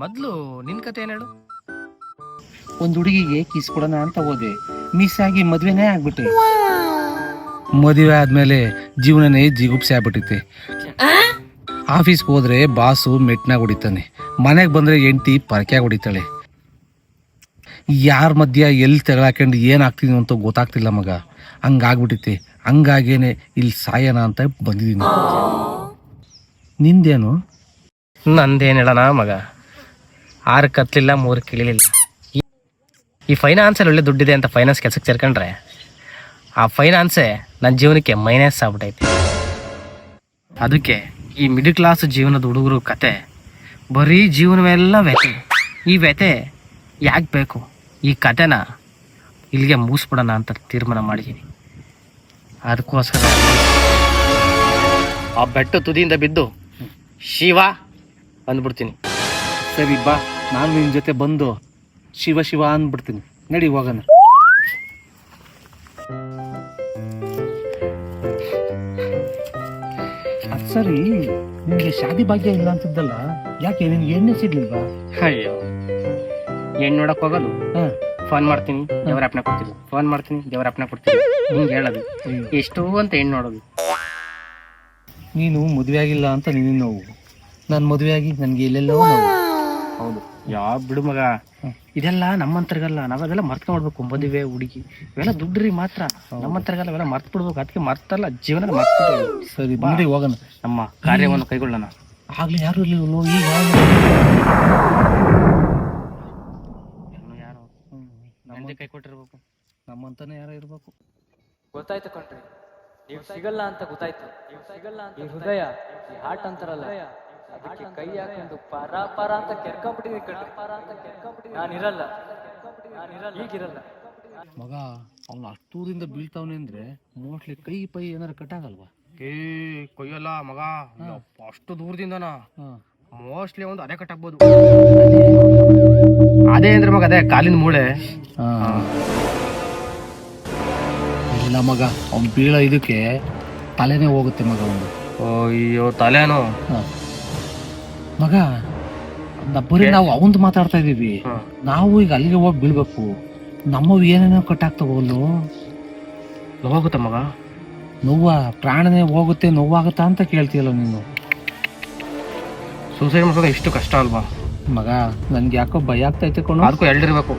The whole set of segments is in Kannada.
ಮೊದ್ಲು ನಿನ್ ಕತೆ ಏನ್ ಹೇಳು. ಒಂದ್ ಹುಡುಗಿಗೆ ಕಿಸ್ ಕೊಡೋಣ ಅಂತ ಹೋದೆ, ಮಿಸ್ ಆಗಿ ಮದ್ವೆನೇ ಆಗ್ಬಿಟ್ಟೆ. ಮದುವೆ ಆದ್ಮೇಲೆ ಜೀವನನೇ ಜಿಗುಪ್ಸೆ ಆಗ್ಬಿಟ್ಟೈತೆ. ಆಫೀಸ್ಗೆ ಹೋದ್ರೆ ಬಾಸು ಮೆಟ್ನಾಗ ಹೊಡಿತಾನೆ, ಮನೆಗೆ ಬಂದ್ರೆ ಹೆಂಡತಿ ಪರಕ್ಯಾಗ ಹೊಡಿತಾಳೆ. ಯಾರ ಮಧ್ಯ ಎಲ್ಲಿ ತಗೊಳಾಕೊಂಡು ಏನಾಗ್ತೀನಿ ಅಂತ ಗೊತ್ತಾಗ್ತಿಲ್ಲ ಮಗ. ಹಂಗಾಗ್ಬಿಟ್ಟೈತೆ. ಹಂಗಾಗೇನೆ ಇಲ್ಲಿ ಸಾಯನ ಅಂತ ಬಂದಿದ್ದೀನಿ. ನಿಂದೇನು? ನಂದೇನ್ ಹೇಳೋಣ ಮಗ, 6 ಕತ್ಲಿಲ್ಲ 3 ಕಿಳಿಲಿಲ್ಲ. ಈ ಫೈನಾನ್ಸಲ್ಲಿ ಒಳ್ಳೆ ದುಡ್ಡಿದೆ ಅಂತ ಫೈನಾನ್ಸ್ ಕೆಲ್ಸಕ್ಕೆ ಸೇರ್ಕೊಂಡ್ರೆ ಆ ಫೈನಾನ್ಸೇ ನನ್ನ ಜೀವನಕ್ಕೆ ಮೈನಸ್ ಆಗ್ಬಿಟ್ಟೈತೆ. ಅದಕ್ಕೆ ಈ ಮಿಡಲ್ ಕ್ಲಾಸ್ ಜೀವನದ ಹುಡುಗರು ಕತೆ ಬರೀ ಜೀವನವೆಲ್ಲ ವ್ಯಥೆ. ಈ ವ್ಯಥೆ ಯಾಕೆ ಬೇಕು? ಈ ಕತೆನ ಇಲ್ಲಿಗೆ ಮುಗಿಸ್ಬಿಡೋಣ ಅಂತ ತೀರ್ಮಾನ ಮಾಡಿದ್ದೀನಿ. ಅದಕ್ಕೋಸ್ಕರ ಆ ಬೆಟ್ಟ ತುದಿಯಿಂದ ಬಿದ್ದು ಶಿವ ಅಂದ್ಬಿಡ್ತೀನಿ. ಸರಿ ಬಾ, ನಾನು ನಿನ್ನ ಜೊತೆ ಬಂದು ಶಿವ ಶಿವ ಅಂದ್ಬಿಡ್ತೀನಿ. ನಡಿ ಹೋಗೋಣ. ಅದ್ ಸರಿ, ನಿನ್ಗೆ ಶಾದಿ ಭಾಗ್ಯ ಇಲ್ಲ ಅಂತಿದ್ದಲ್ಲ, ಯಾಕೆ ನಿನ್ಗೆ ಎಣ್ಣೆ ಸಿಗ್ಲಿಲ್ವಾ? ಅಯ್ಯೋ, ಹೆಣ್ಣು ನೋಡಕ್ ಹೋಗಲು ಫೋನ್ ಮಾಡ್ತೀನಿ, ದೇವರ ಅಪ್ಪನ ಕೊಡ್ತೀನಿ, ಫೋನ್ ಮಾಡ್ತೀನಿ, ದೇವರ ಅಪ್ಪನ ಕೊಡ್ತೀನಿ, ಹಿಂಗೆ ಹೇಳೋದು. ಎಷ್ಟು ಅಂತ ಹೆಣ್ಣು ನೋಡೋದು. ನೀನು ಮದುವೆ ಆಗಿಲ್ಲ ಅಂತ ನಿನ್ನ ನೋವು, ನಾನು ಮದುವೆ ಆಗಿ ನನ್ಗೆ ಎಲ್ಲೆಲ್ಲೋ ನೋವು. ಹೌದು, ಯಾವ ಬಿಡು ಮಗ, ಇದೆಲ್ಲ ನಮ್ಮಂತರ್ಗಲ್ಲ. ನಾವೆಲ್ಲ ಮರ್ತ್ಕೊಂಡ್ಬಿಡ್ಬೇಕು. ಮದುವೆ ಹುಡುಗಿ ಇವೆಲ್ಲ ದುಡ್ಡ್ರಿ ಮಾತ್ರ. ನಮ್ಮಂತರ್ಗಲ್ಲ ಇವೆಲ್ಲ ಮರ್ತ್ ಬಿಡ್ಬೇಕು. ಅದಕ್ಕೆ ಮರ್ತಲ್ಲ, ಜೀವನ ಮರ್ತ್ಬಿಟ್ಟು. ಸರಿ ಬಂದ್ರೆ ಹೋಗೋಣ, ನಮ್ಮ ಕಾರ್ಯವನ್ನು ಕೈಗೊಳ್ಳೋಣ. ಆಗ್ಲಿ ಯಾರು ಇರ್ಲಿಲ್ಲ, ಈಗ ಯಾರು ನಮ್ದೇ ಕೈ ಕೊಟ್ಟಿರ್ಬೇಕು. ನಮ್ಮಂತಾನೆ ಯಾರೋ ಇರ್ಬೇಕು. ಗೊತ್ತಾಯ್ತು ಕಣ್ರಿ, ನೀವು ಸಿಗಲ್ಲ ಅಂತ ಗೊತ್ತಾಯ್ತು. ನೀವು ಸಿಗಲ್ಲ ಅಂತ ಈ ಹೃದಯ, ಈ ಹಾರ್ಟ್ ಅಂತಾರಲ್ಲ, ಅದಕ್ಕೆ ಕೈ ಹಾಕೊಂಡು ಪರ ಪರ ಅಂತ ಕೆರ್ಕೊಂಡ್ಬಿಟ್ಟಿದೀನಿ ಕಣ್ರಿ. ನಾನಿರಲ್ಲ, ಈಗಿರಲ್ಲ ಮಗ. ಅವ್ನು ಅಷ್ಟೂರಿಂದ ಬೀಳ್ತಾವನೆ ಅಂದ್ರೆ ಮೋಸ್ಟ್ಲಿ ಕೈ ಪೈ ಏನಾರು ಕಟ್ಟಾಗಲ್ವಾ? ಕೊಯ್ಯಲ್ಲ ಮಗ, ಅಷ್ಟು ದೂರದಿಂದನಾ ಮೋಸ್ಟ್ಲಿ ಒಂದು ಅದೇ ಕಟ್ಟಾಕ್ಬೋದು. ಅದೇ ಅಂದ್ರೆ ಮಗ, ಅದೇ ಕಾಲಿನ ಮೂಳೆ. ಇಲ್ಲ ಮಗ, ಅವ್ನು ಬೀಳೋ ಇದಕ್ಕೆ ತಲೆನೇ ಹೋಗುತ್ತೆ ಮಗ ಒಂದು. ಅಯ್ಯೋ ತಲೆನೋ ಮಗ. ಬರೀ ನಾವು ಅವಂದು ಮಾತಾಡ್ತಾ ಇದೀವಿ. ನಾವು ಈಗ ಅಲ್ಲಿಗೆ ಹೋಗಿ ಬೀಳ್ಬೇಕು. ನಮ್ಮವು ಏನೇನೋ ಕಟ್ಟಾಗ್ತಾವಲ್ಲು. ಹೋಗುತ್ತ ಮಗ? ನೋವ ಪ್ರಾಣನೇ ಹೋಗುತ್ತೆ, ನೋವಾಗುತ್ತಾ ಅಂತ ಕೇಳ್ತೀಯಲ್ಲ ನೀನು. ಸೂಸೈಡ್ ಮಾಡೋದು ಎಷ್ಟು ಕಷ್ಟ ಅಲ್ವಾ ಮಗ? ನನ್ಗೆ ಯಾಕೋ ಭಯ ಆಗ್ತೈತೆ ಕಣೋ. ಅದಕ್ಕೂ ಎಲ್ಡಿರ್ಬೇಕು.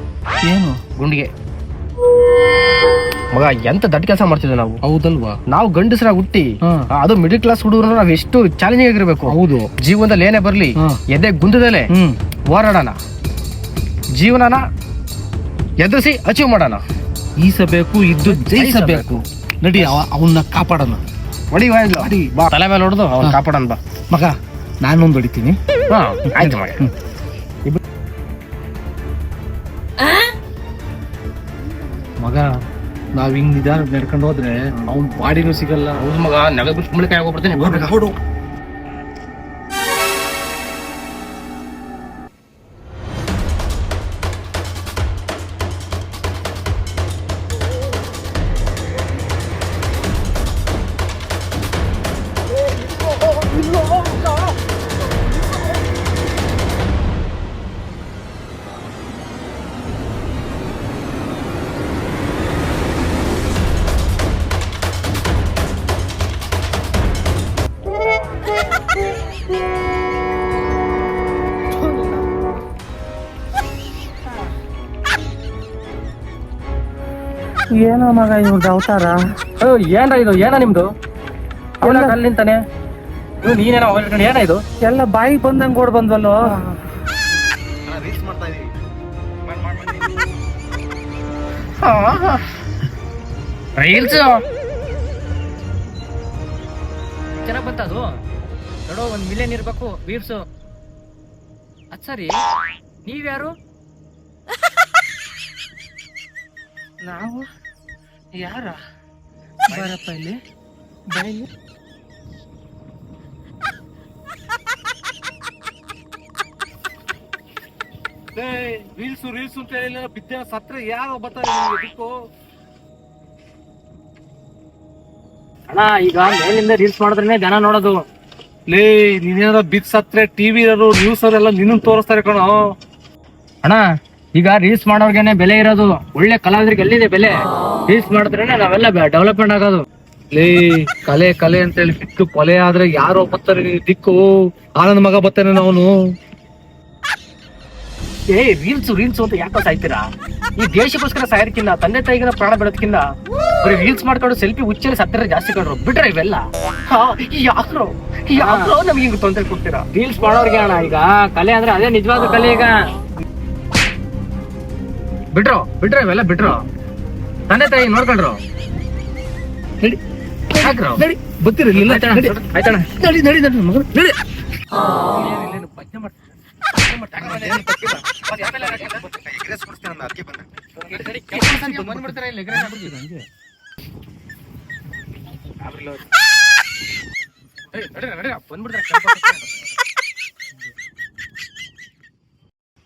ಏನು? ಗುಂಡಿಗೆ ಮಗ, ಎಂತ ದೊಡ್ಡ ಕೆಲಸ ಮಾಡ್ತಿದ್ವಿ ನಾವು. ಹೌದಲ್ವಾ? ನಾವು ಗಂಡಸರಾಗಿ ಹುಟ್ಟಿ, ಅದು ಮಿಡಿಲ್ ಕ್ಲಾಸ್ ಹುಡುಗರು, ನಾವ್ ಎಷ್ಟು ಚಾಲೆಂಜಿಂಗ್ ಆಗಿರ್ಬೇಕು. ಹೌದು, ಜೀವನದಲ್ಲಿ ಏನೇ ಬರ್ಲಿ ಎದೆ ಗುಂದದಲ್ಲೇ ಹೋರಾಡೋಣ. ಜೀವನನ ಎದುರಿಸಿ ಅಚೀವ್ ಮಾಡೋಣ. ಈಸಬೇಕು, ಇದ್ದು ಜಯಿಸಬೇಕು. ನಡಿ, ಅವನ್ನ ಕಾಪಾಡೋಣ. ಹೊಡಿ ಬಾ, ತಲೆ ಮೇಲೆ ಹೊಡೆದು ಅವ್ನ ಕಾಪಾಡೋಣ ಬಾ. ಮಗ, ನಾನೊಂದು ಹೊಡಿತೀನಿ. ಆಯ್ತು ಮಗ. ಮಗ, ನಾವ್ ಹಿಂಗ್ ನಿಧಾನ ನಡ್ಕೊಂಡು ಹೋದ್ರೆ ಅವ್ನ್ ಬಾಡಿನೂ ಸಿಗಲ್ಲ. ಹೌದು ಮಗ, ನಗ ಬಿಟ್ಟು ಕುಂಬಳಕಾಯಿ ಹೋಗ್ಬಿಡ್ತೀನಿ. ಹೊಡು. ಏನೋ ಮಗ ಇವ್ರದ್ದು ಅವತಾರ. ಏನ ಇದು? ಏನ ನಿಮ್ದು? ಅಲ್ಲಿ ನಿಂತಾನೆ ನೀನೇನೋ ಏನ ಇದು? ಎಲ್ಲ ಬಾಯಿ ಬಂದಂಗ್ ಓಡ್ ಬಂದ್ವಲ್ಲೋ. ರೀಲ್ಸ್ ಚೆನ್ನಾಗ್ ಬಂತ ಅದು. ನೋಡೋ, 1 ಮಿಲಿಯನ್ ಇರ್ಬೇಕು ವ್ಯೂಸ್. ಅದ್ ಸರಿ, ನೀವ್ಯಾರು? ನಾವು ಯಾರ? ಬರಪ್ಪ ಇಲ್ಲಿ, ಬೈಲಿ. ರೀಲ್ಸು ಅಂತ ಹೇಳಿ ಬಿದ್ದ ಸತ್ರ ಯಾರು ಬರ್ತಾರೆ? ಅಣ್ಣ, ಈಗ ಮೇಲಿಂದ ರೀಲ್ಸ್ ಮಾಡಿದ್ರೆ ಜನ ನೋಡೋದು. ಲೇ ನೀನೇನಾರ ಬಿತ್ ಸತ್ರೆ ಟಿವಿ ನ್ಯೂಸ್ ಅವರೆಲ್ಲ ನಿನ್ನ ತೋರಿಸ್ತಾರೆ ಕಣೋ. ಅಣ್ಣ ಈಗ ರೀಲ್ಸ್ ಮಾಡೋರ್ಗೆನೆ ಬೆಲೆ ಇರೋದು, ಒಳ್ಳೆ ಕಲಾವಿದರಿಗೆ ಎಲ್ಲಿದೆ ಬೆಲೆ? ರೀಲ್ಸ್ ಮಾಡಿದ್ರೇನೆ ನಾವೆಲ್ಲ ಡೆವಲಪ್ಮೆಂಟ್ ಆಗೋದು. ಲೇ ಕಲೆ ಕಲೆ ಅಂತ ಹೇಳಿ ಬಿಟ್ಟು ಕೊಲೆ ಆದ್ರೆ ಯಾರೋ ಬರ್ತಾರೆ ದಿಕ್ಕು. ಆನಂದ್ ಮಗ ಬರ್ತಾನೆ ಅವನು. ಏ ರೀಲ್ಸ್ ಅಂತ ಯಾಕೋ ಸಾಯ್ತೀರಾ? ಈ ದೇಶಕ್ಕೋಸ್ಕರ ಸಾಯೋದಕ್ಕಿಂತ ತಂದೆ ತಾಯಿಗಿನ ಪ್ರಾಣ ಬಿಡೋದಕ್ಕಿಂತ ಬರೀ ರೀಲ್ಸ್ ಮಾಡ್ಕೊಂಡು ಸೆಲ್ಫಿ ಹುಚ್ಚಲ್ಲಿ ಸತ್ತರೆ ಜಾಸ್ತಿ ಕಂಡ್ರು ಬಿಟ್ರೆ ಇವೆಲ್ಲ ಯಾಕ್ರೋ ನಮ್ಗೆ ಹಿಂಗ್ ತೊಂದರೆ ಕೊಡ್ತೀರಾ? ರೀಲ್ಸ್ ಮಾಡೋರ್ಗೆ ಅಣ್ಣ ಈಗ ಕಲೆ ಅಂದ್ರೆ ಅದೇ ನಿಜವಾದ ಕಲೆ. ಈಗ ಬಿಟ್ರೆ ಇವೆಲ್ಲ ಬಿಟ್ರು, ತಂದೆ ತಾಯಿ ನೋಡ್ಕೊಂಡ್ರು. ನಡಿ ಯಾಕ್ರೋ ಬರ್ತೀರಿ ಆಯ್ತಣ್ಣ ನಡಿ ನಡಿ ನಡಿ ಮಗ ನಡಿ.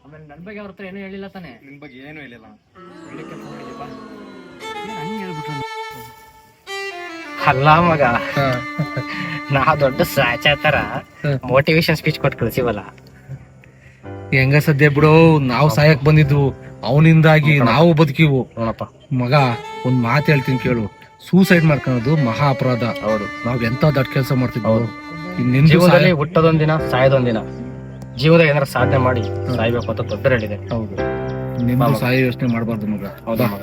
ಆಮೇಲೆ ನನ್ ಬಗ್ಗೆ ಅವ್ರ ಹತ್ರ ಏನೂ ಹೇಳಿಲ್ಲ ತಾನೆ? ನಿನ್ ಬಗ್ಗೆ ಏನು ಹೇಳಿಲ್ಲ. ಒಳ್ಳೆ ಕೆಲಸ ಮಾಡಿದೀಪ. ಅಲ್ಲ ಮಗ, ನಾ ದೊಡ್ಡ ಸಾಚಾ ತರ ಮೋಟಿವೇಶನ್ ಸ್ಪೀಚ್ ಕೊಟ್ಟು ಕಳ್ಸಿವಲ್ಲ. ಹೆಂಗ ಸದ್ಯ ಬಿಡು, ನಾವು ಸಾಯಕ್ ಬಂದಿದ್ವು, ಅವನಿಂದಾಗಿ ನಾವು ಬದುಕಿವು. ನೋಡಪ್ಪ ಮಗ ಒಂದ್ ಮಾತು ಹೇಳ್ತೀನಿ ಕೇಳು, ಸೂಸೈಡ್ ಮಾಡ್ಕೊಳ್ಳೋದು ಮಹಾ ಅಪರಾಧ. ಹೌದು, ನಾವ್ ಎಂತ ದೊಡ್ಡ ಕೆಲಸ ಮಾಡ್ತಿದ್ವು. ಜೀವನದಲ್ಲಿ ಹುಟ್ಟೋದೊಂದಿನ ಸಾಯೋದೊಂದಿನ, ಜೀವನದಾಗ ಏನಾರ ಸಾಧನೆ ಮಾಡಿ ಸಾಯ್ಬೇಕು ಅಂತ ದೊಡ್ಡ ಹೇಳಿದೆ. ಹೌದು, ನಿಂದು ಸಾಯ ಯೋಚನೆ ಮಾಡ್ಬಾರ್ದು ಮಗ. ಹೌದಾ ಮಗ?